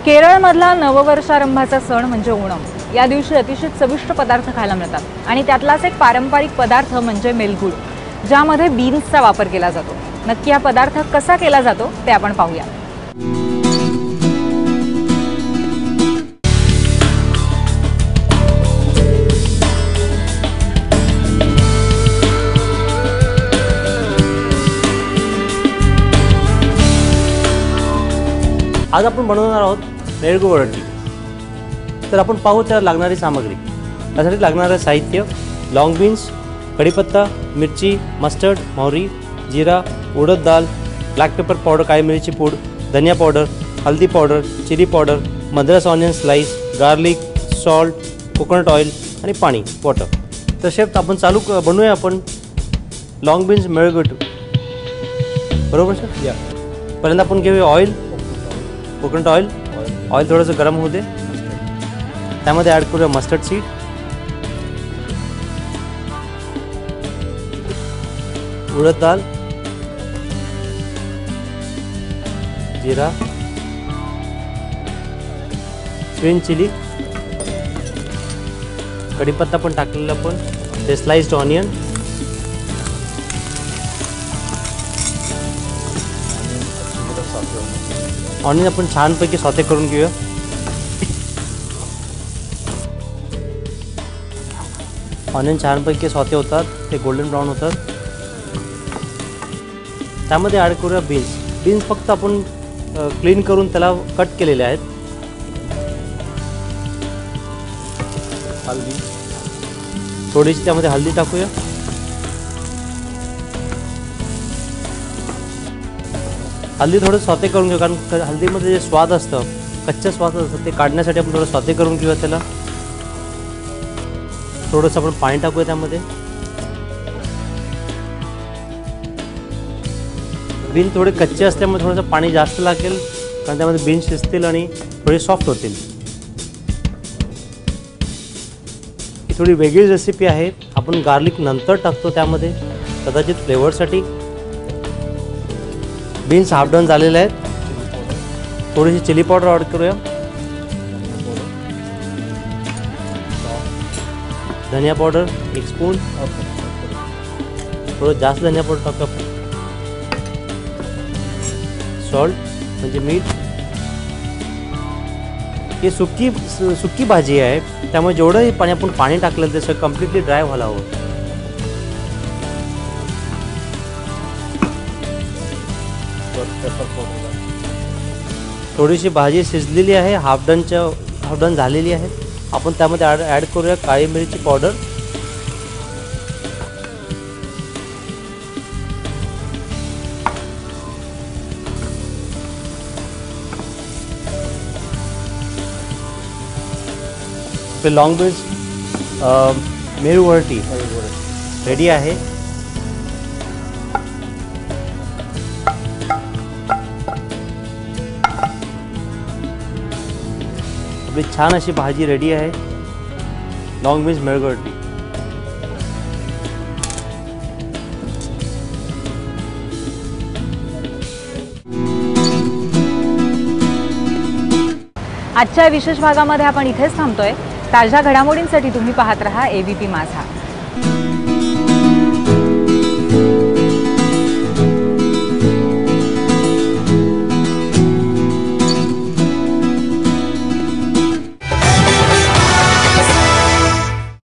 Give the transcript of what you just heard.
केरळमधला नववर्षारंभाचा सण म्हणजे ओणम। या दिवशी अतिशय चविष्ट पदार्थ खायला मिळतात आणि त्यातलाच एक पारंपरिक पदार्थ म्हणजे मेलगुड, ज्यामध्ये बीन्सचा वापर केला जातो। नक्की हा पदार्थ कसा केला जातो ते आपण पाहूया। आज आपण बनवणार आहोत मेलगुड वरटी। तर आपण पाहू त्या लागणारी सामग्री। त्यासाठी लागणारे साहित्य: लॉन्ग बीन्स, कढीपत्ता, मिरची, मस्टर्ड, मोहरी, जीरा, उडद दाल, ब्लॅक पेपर पावडर, काळी मिरीची पूड, धनिया पावडर, हल्दी powder, chilli powder, Madras onion slice, garlic, salt, coconut oil आणि पाणी, वॉटर। तर शेफ आपण बनवूया आपण लॉन्ग बीन्स मेलगुड, बरोबर सर? पहिल्यांदा आपण घेऊया ऑइल, कोकोनट ऑइल। ऑइल थोडंसं गरम होऊ दे, त्यामध्ये ॲड करूया मस्टर्ड सीड, उडद दाल, जीरा, ग्रीन चिली, कढीपत्ता पण टाकलेला आपण, ते स्लाइस्ड ऑनियन, ऑनियन आपण छानपैकी सॉते करून घेऊया। ऑनियन छानपैकी सॉते होतात, ते गोल्डन ब्राउन होतात। त्यामध्ये ॲड करूया बीन्स। बीन्स फक्त आपण क्लीन करून त्याला कट केलेले आहेत। हळदी, थोडीशी त्यामध्ये हळदी टाकूया। हल्दी थोडं सॉते करून घेऊ, कारण हल्दीमध्ये जे स्वाद असतं, कच्चं स्वाद असतं, ते काढण्यासाठी आपण थोडं सॉते करून घेऊया त्याला। थोडंसं आपण पाणी टाकूया त्यामध्ये। बीन थोडे कच्चे असल्यामुळे थोडंसं पाणी जास्त लागेल, कारण त्यामध्ये बीन्स शिजतील आणि थोडे सॉफ्ट होतील। ही थोडी वेगळी रेसिपी आहे। आपण गार्लिक नंतर टाकतो त्यामध्ये, कदाचित फ्लेवरसाठी। बीन्स हाफ डन झालेले आहेत। थोडीशी चिली पावडर ॲड करूया, धनिया पावडर 1 स्पून, थोडं जास्त धनिया पावडर टाकू आपण, सॉल्ट म्हणजे मीठ। ही सुकी भाजी आहे, त्यामुळे जेवढं पाणी आपण पाणी टाकलं ते सगळं कम्प्लिटली ड्राय व्हायला हवं। थोडीशी भाजी शिजलेली आहे, हाफ डन झालेली आहे। आपण त्यामध्ये ॲड करूया काळी मिरीची पावडर, लॉन्ग बीन्स मेलगुड वरटी रेडी आहे। आपली छान अशी भाजी रेडी आहे, लॉन्ग बीन्स मेलगुड वरटी। आजच्या विशेष भागामध्ये आपण इथेच थांबतोय। ताज्या घडामोडींसाठी तुम्ही पाहत रहा ABP माझा।